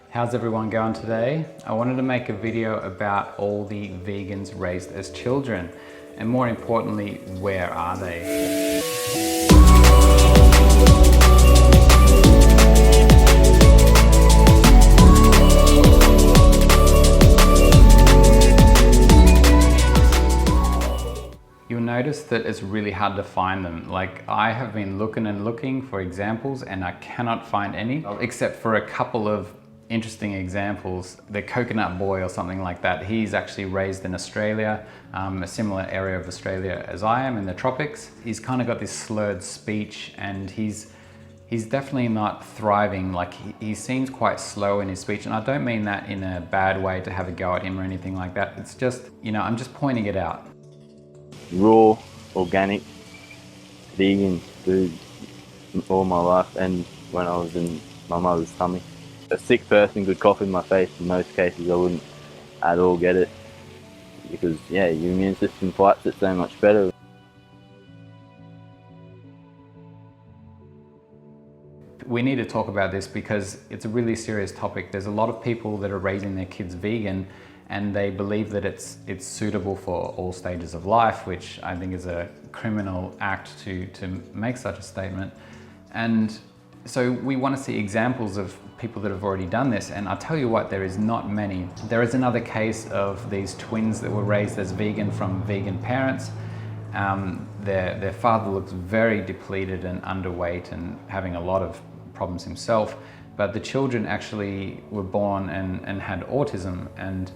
How's everyone going today? I wanted to make a video about all the vegans raised as children, and more importantly, where are they? You'll notice that it's really hard to find them. Like, I have been looking and looking for examples and I cannot find any, except for a couple of interesting examples. The coconut boy or something like that, he's actually raised in Australia, a similar area of Australia as I am, in the tropics. He's kind of got this slurred speech and he's definitely not thriving. Like, he seems quite slow in his speech, and I don't mean that in a bad way to have a go at him or anything like that. It's just, you know, I'm just pointing it out. Raw, organic, vegan food all my life, and when I was in my mother's tummy. A sick person could cough in my face. In most cases I wouldn't at all get it, because yeah, your immune system fights it so much better. We need to talk about this because it's a really serious topic. There's a lot of people that are raising their kids vegan and they believe that it's suitable for all stages of life, which I think is a criminal act to make such a statement. And so we want to see examples of people that have already done this, and I'll tell you what, there is not many. There is another case of these twins that were raised as vegan from vegan parents. Their father looks very depleted and underweight and having a lot of problems himself, but the children actually were born and had autism, and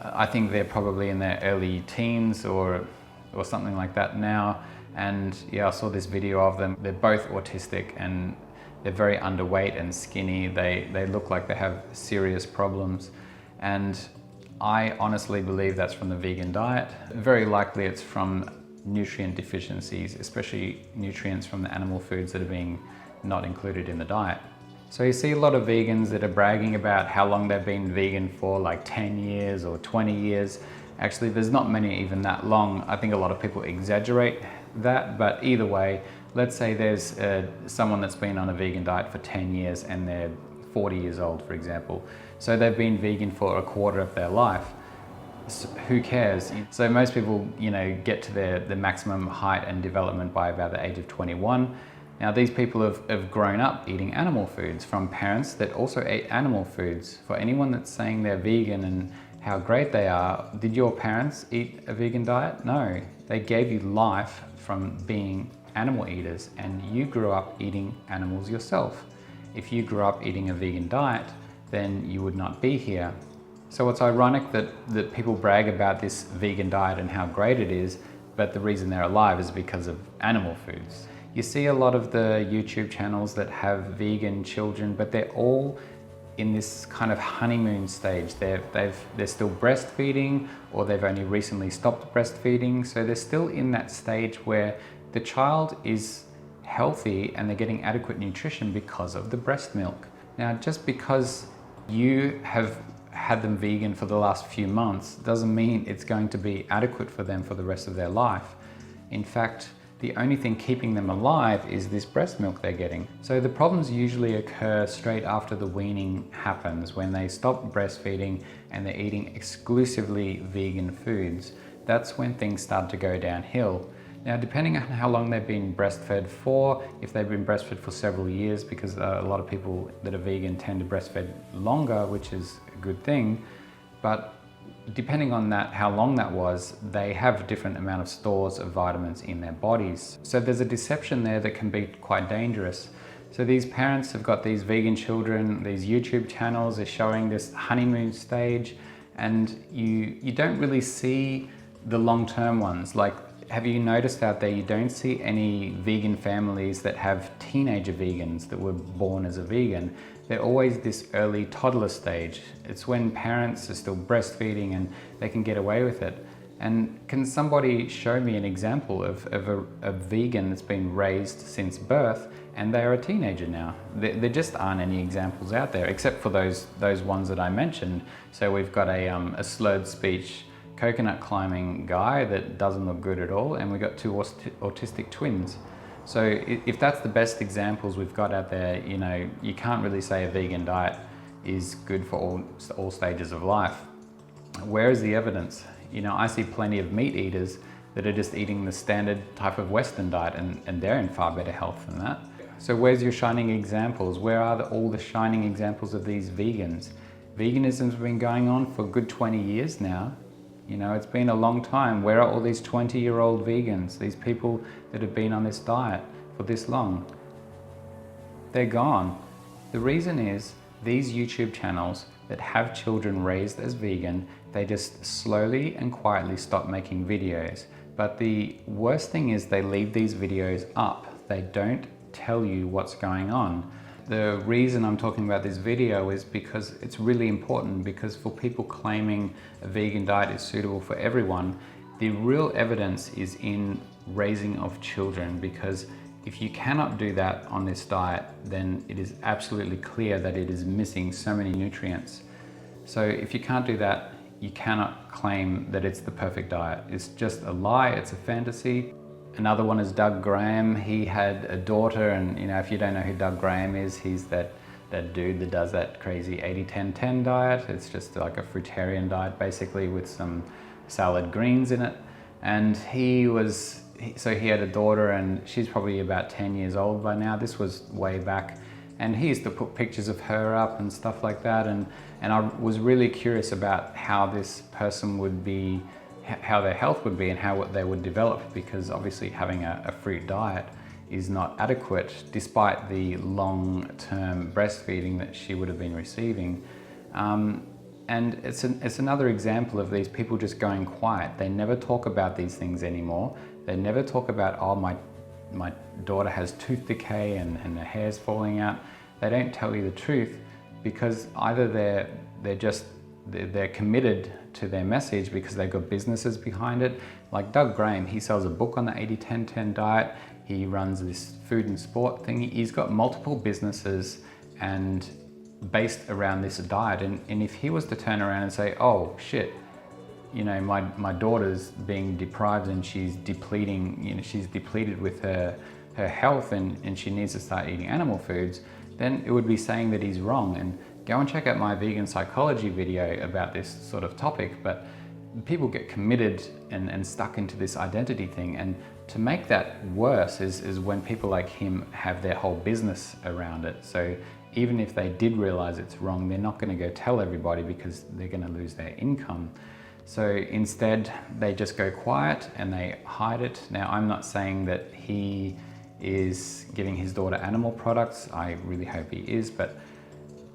I think they're probably in their early teens or something like that now. And yeah, I saw this video of them. They're both autistic and they're very underweight and skinny. They look like they have serious problems. And I honestly believe that's from the vegan diet. Very likely it's from nutrient deficiencies, especially nutrients from the animal foods that are being not included in the diet. So you see a lot of vegans that are bragging about how long they've been vegan for, like 10 years or 20 years. Actually, there's not many even that long. I think a lot of people exaggerate that, but either way, let's say there's someone that's been on a vegan diet for 10 years and they're 40 years old, for example. So they've been vegan for a quarter of their life. So who cares? So most people, you know, get to the maximum height and development by about the age of 21. Now, these people have grown up eating animal foods from parents that also ate animal foods. For anyone that's saying they're vegan and how great they are, did your parents eat a vegan diet? No, they gave you life from being animal eaters, and you grew up eating animals yourself. If you grew up eating a vegan diet, then you would not be here. So it's ironic that people brag about this vegan diet and how great it is, but the reason they're alive is because of animal foods. You see a lot of the YouTube channels that have vegan children, but they're all in this kind of honeymoon stage. They're still breastfeeding, or they've only recently stopped breastfeeding. So they're still in that stage where the child is healthy and they're getting adequate nutrition because of the breast milk. Now, just because you have had them vegan for the last few months doesn't mean it's going to be adequate for them for the rest of their life. In fact, the only thing keeping them alive is this breast milk they're getting. So the problems usually occur straight after the weaning happens, when they stop breastfeeding and they're eating exclusively vegan foods. That's when things start to go downhill. Now, depending on how long they've been breastfed for, if they've been breastfed for several years, because a lot of people that are vegan tend to breastfeed longer, which is a good thing, but depending on that, how long that was, they have a different amount of stores of vitamins in their bodies. So there's a deception there that can be quite dangerous. So these parents have got these vegan children, these YouTube channels are showing this honeymoon stage, and you don't really see the long-term ones. Like, have you noticed out there, you don't see any vegan families that have teenager vegans that were born as a vegan. They're always this early toddler stage. It's when parents are still breastfeeding and they can get away with it. And can somebody show me an example of a vegan that's been raised since birth and they are a teenager now? There just aren't any examples out there, except for those ones that I mentioned. So we've got a slurred speech coconut climbing guy that doesn't look good at all, and we've got two autistic twins. So if that's the best examples we've got out there, you know, you can't really say a vegan diet is good for all stages of life. Where is the evidence? You know, I see plenty of meat eaters that are just eating the standard type of Western diet, and they're in far better health than that. So where's your shining examples? Where are all the shining examples of these vegans? Veganism's been going on for a good 20 years now. You know, it's been a long time. Where are all these 20-year-old vegans, these people that have been on this diet for this long? They're gone. The reason is these YouTube channels that have children raised as vegan, they just slowly and quietly stop making videos. But the worst thing is they leave these videos up. They don't tell you what's going on. The reason I'm talking about this video is because it's really important, because for people claiming a vegan diet is suitable for everyone, the real evidence is in raising of children, because if you cannot do that on this diet, then it is absolutely clear that it is missing so many nutrients. So if you can't do that, you cannot claim that it's the perfect diet. It's just a lie, it's a fantasy. Another one is Doug Graham. He had a daughter, and you know, if you don't know who Doug Graham is, he's that dude that does that crazy 80-10-10 diet. It's just like a fruitarian diet basically with some salad greens in it. And he had a daughter, and she's probably about 10 years old by now. This was way back. And he used to put pictures of her up and stuff like that. And I was really curious about how this person would be, how their health would be and how they would develop, because obviously having a fruit diet is not adequate despite the long-term breastfeeding that she would have been receiving. And it's another example of these people just going quiet. They never talk about these things anymore. They never talk about, oh, my daughter has tooth decay and her hair's falling out. They don't tell you the truth, because either they're committed to their message because they've got businesses behind it. Like Doug Graham, he sells a book on the 80-10-10 diet. He runs this food and sport thing. He's got multiple businesses and based around this diet. And if he was to turn around and say, oh shit, you know, my daughter's being deprived and she's depleting, you know, she's depleted with her health and she needs to start eating animal foods, then it would be saying that he's wrong. And go and check out my vegan psychology video about this sort of topic. But people get committed and stuck into this identity thing. And to make that worse is when people like him have their whole business around it. So even if they did realize it's wrong, they're not going to go tell everybody because they're going to lose their income. So instead, they just go quiet and they hide it. Now, I'm not saying that he is giving his daughter animal products. I really hope he is, but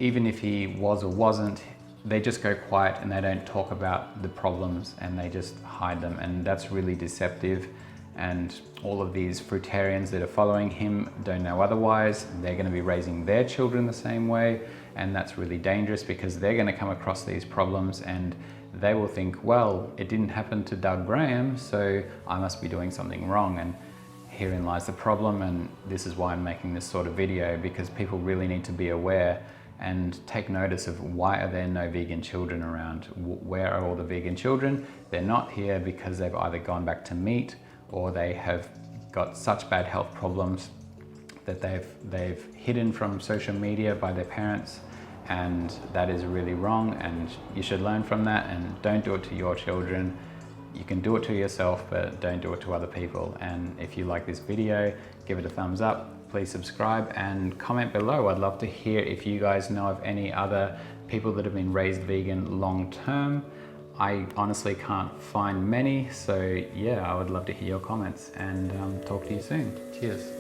even if he was or wasn't, they just go quiet and they don't talk about the problems and they just hide them. And that's really deceptive. And all of these fruitarians that are following him don't know otherwise. They're going to be raising their children the same way. And that's really dangerous, because they're going to come across these problems and they will think, well, it didn't happen to Doug Graham, so I must be doing something wrong. And herein lies the problem. And this is why I'm making this sort of video, because people really need to be aware and take notice of why are there no vegan children around? Where are all the vegan children? They're not here because they've either gone back to meat or they have got such bad health problems that they've hidden from social media by their parents, and that is really wrong, and you should learn from that and don't do it to your children. You can do it to yourself, but don't do it to other people. And if you like this video, give it a thumbs up. Please subscribe and comment below. I'd love to hear if you guys know of any other people that have been raised vegan long term. I honestly can't find many, so yeah, I would love to hear your comments, and talk to you soon. Cheers.